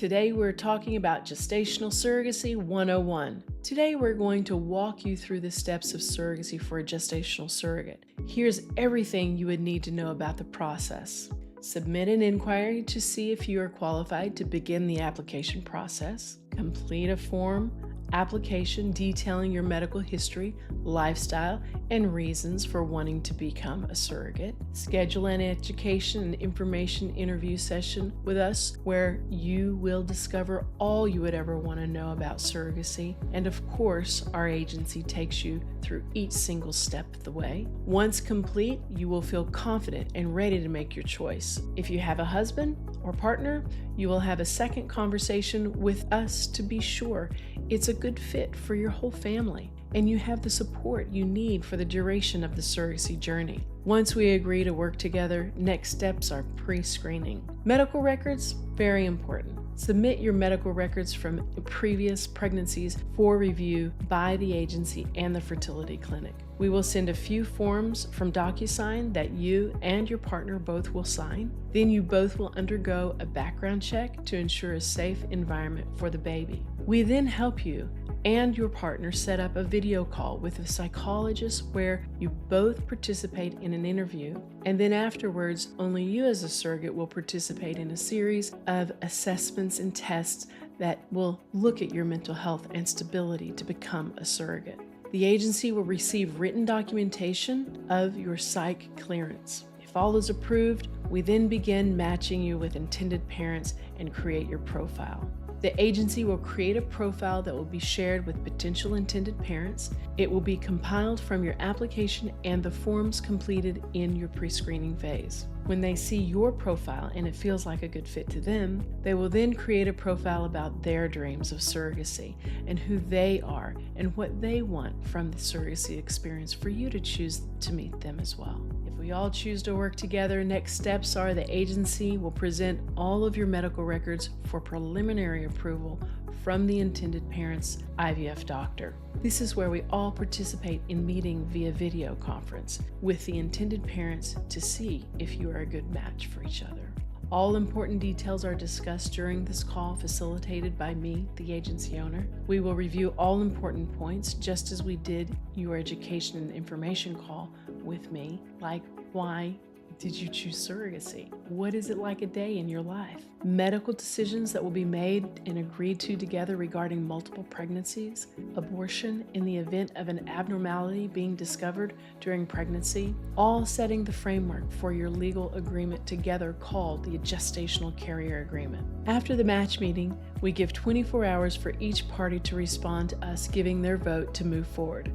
Today we're talking about Gestational Surrogacy 101. Today we're going to walk you through the steps of surrogacy for a gestational surrogate. Here's everything you would need to know about the process. Submit an inquiry to see if you are qualified to begin the application process. Complete a form application detailing your medical history, lifestyle, and reasons for wanting to become a surrogate. Schedule an education and information interview session with us where you will discover all you would ever want to know about surrogacy. And of course, our agency takes you through each single step of the way. Once complete, you will feel confident and ready to make your choice. If you have a husband or partner, you will have a second conversation with us to be sure it's a good fit for your whole family and you have the support you need for the duration of the surrogacy journey. Once we agree to work together, next steps are pre-screening. Medical records, very important. Submit your medical records from previous pregnancies for review by the agency and the fertility clinic. We will send a few forms from DocuSign that you and your partner both will sign. Then you both will undergo a background check to ensure a safe environment for the baby. We then help you and your partner set up a video call with a psychologist where you both participate in an interview, and then afterwards only you as a surrogate will participate in a series of assessments and tests that will look at your mental health and stability to become a surrogate. The agency will receive written documentation of your psych clearance. If all is approved, we then begin matching you with intended parents and create your profile. The agency will create a profile that will be shared with potential intended parents. It will be compiled from your application and the forms completed in your pre-screening phase. When they see your profile and it feels like a good fit to them, they will then create a profile about their dreams of surrogacy and who they are and what they want from the surrogacy experience for you to choose to meet them as well. If we all choose to work together, next steps are the agency will present all of your medical records for preliminary approval from the intended parent's IVF doctor. This is where we all participate in meeting via video conference with the intended parents to see if you are a good match for each other. All important details are discussed during this call, facilitated by me, the agency owner. We will review all important points just as we did your education and information call with me, like why did you choose surrogacy? What is it like a day in your life? Medical decisions that will be made and agreed to together regarding multiple pregnancies, abortion in the event of an abnormality being discovered during pregnancy, all setting the framework for your legal agreement together called the Gestational Carrier Agreement. After the match meeting, we give 24 hours for each party to respond to us giving their vote to move forward.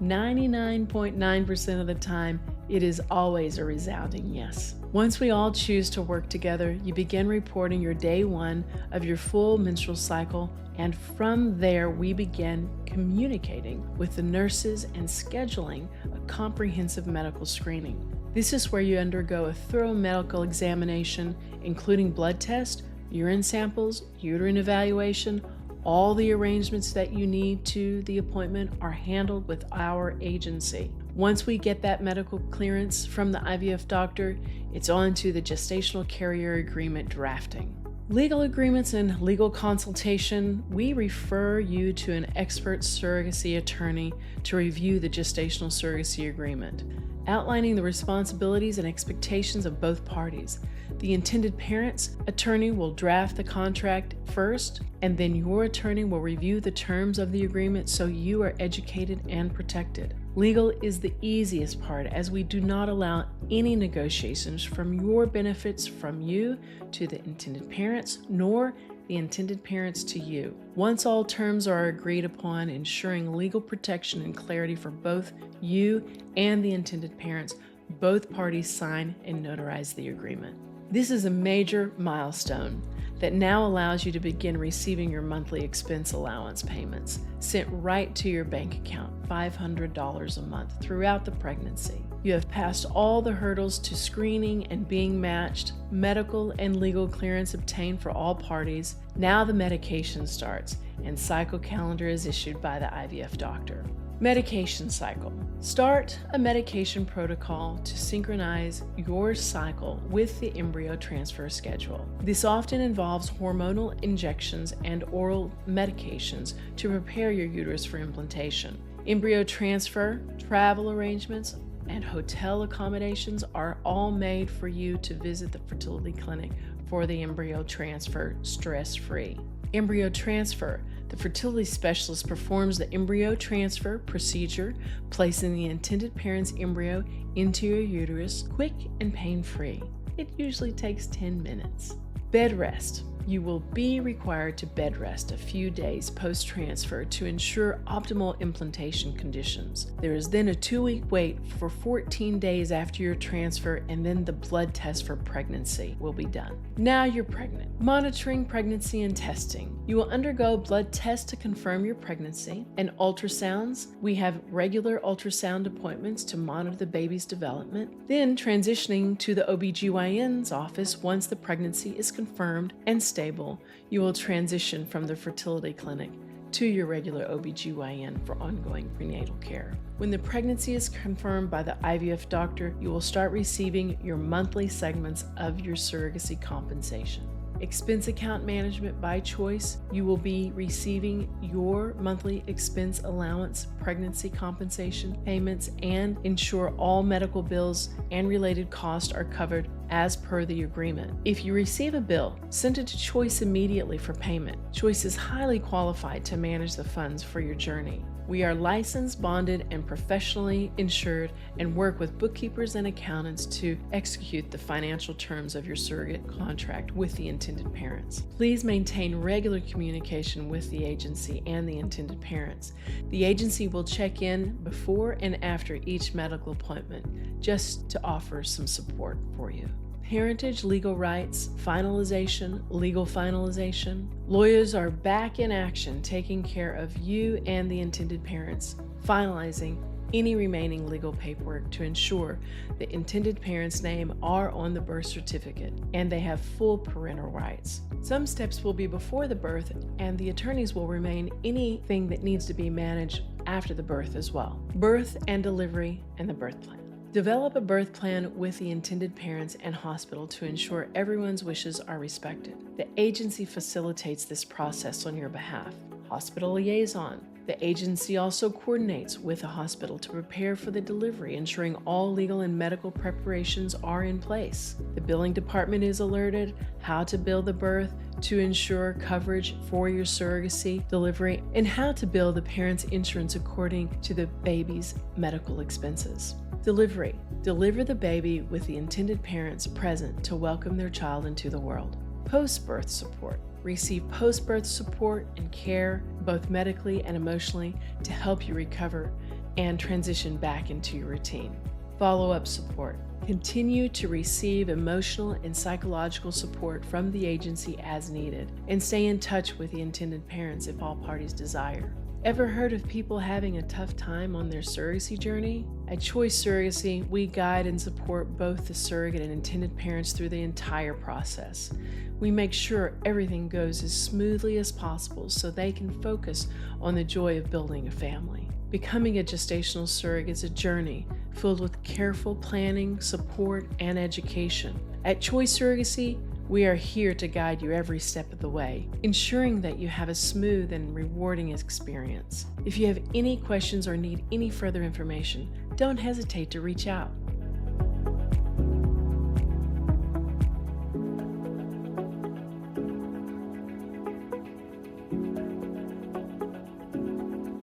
99.9% of the time, it is always a resounding yes. Once we all choose to work together, you begin reporting your day one of your full menstrual cycle, and from there we begin communicating with the nurses and scheduling a comprehensive medical screening. This is where you undergo a thorough medical examination, including blood tests, urine samples, uterine evaluation. All the arrangements that you need to the appointment are handled with our agency. Once we get that medical clearance from the IVF doctor, it's on to the Gestational Carrier Agreement drafting. Legal agreements and legal consultation, we refer you to an expert surrogacy attorney to review the Gestational Surrogacy Agreement, outlining the responsibilities and expectations of both parties. The intended parent's attorney will draft the contract first, and then your attorney will review the terms of the agreement so you are educated and protected. Legal is the easiest part, as we do not allow any negotiations from your benefits from you to the intended parents, nor the intended parents to you. Once all terms are agreed upon, ensuring legal protection and clarity for both you and the intended parents, both parties sign and notarize the agreement. This is a major milestone that now allows you to begin receiving your monthly expense allowance payments sent right to your bank account, $500 a month throughout the pregnancy. You have passed all the hurdles to screening and being matched, medical and legal clearance obtained for all parties. Now the medication starts and cycle calendar is issued by the IVF doctor. Medication cycle. Start a medication protocol to synchronize your cycle with the embryo transfer schedule. This often involves hormonal injections and oral medications to prepare your uterus for implantation. Embryo transfer, travel arrangements, and hotel accommodations are all made for you to visit the fertility clinic for the embryo transfer stress-free. Embryo transfer. The fertility specialist performs the embryo transfer procedure, placing the intended parent's embryo into your uterus quick and pain-free. It usually takes 10 minutes. Bed rest. You will be required to bed rest a few days post-transfer to ensure optimal implantation conditions. There is then a 2-week wait for 14 days after your transfer, and then the blood test for pregnancy will be done. Now you're pregnant. Monitoring pregnancy and testing. You will undergo blood tests to confirm your pregnancy and ultrasounds. We have regular ultrasound appointments to monitor the baby's development. Then transitioning to the OBGYN's office once the pregnancy is confirmed and stable, you will transition from the fertility clinic to your regular OBGYN for ongoing prenatal care. When the pregnancy is confirmed by the IVF doctor, you will start receiving your monthly segments of your surrogacy compensation. Expense account management by choice. You will be receiving your monthly expense allowance, pregnancy compensation payments, and ensure all medical bills and related costs are covered as per the agreement. If you receive a bill, send it to Choice immediately for payment. Choice is highly qualified to manage the funds for your journey. We are licensed, bonded, and professionally insured and work with bookkeepers and accountants to execute the financial terms of your surrogate contract with the intended parents. Please maintain regular communication with the agency and the intended parents. The agency will check in before and after each medical appointment just to offer some support for you. Parentage, legal rights, finalization, legal finalization. Lawyers are back in action taking care of you and the intended parents, finalizing any remaining legal paperwork to ensure the intended parents' name are on the birth certificate and they have full parental rights. Some steps will be before the birth, and the attorneys will remain anything that needs to be managed after the birth as well. Birth and delivery and the birth plan. Develop a birth plan with the intended parents and hospital to ensure everyone's wishes are respected. The agency facilitates this process on your behalf. Hospital liaison. The agency also coordinates with the hospital to prepare for the delivery, ensuring all legal and medical preparations are in place. The billing department is alerted how to bill the birth to ensure coverage for your surrogacy delivery, and how to bill the parent's insurance according to the baby's medical expenses. Delivery. Deliver the baby with the intended parents present to welcome their child into the world. Post-birth support. Receive post-birth support and care, both medically and emotionally, to help you recover and transition back into your routine. Follow-up support. Continue to receive emotional and psychological support from the agency as needed, and stay in touch with the intended parents if all parties desire. Ever heard of people having a tough time on their surrogacy journey? At Choice Surrogacy, we guide and support both the surrogate and intended parents through the entire process. We make sure everything goes as smoothly as possible so they can focus on the joy of building a family. Becoming a gestational surrogate is a journey filled with careful planning, support, and education. At Choice Surrogacy, we are here to guide you every step of the way, ensuring that you have a smooth and rewarding experience. If you have any questions or need any further information, don't hesitate to reach out.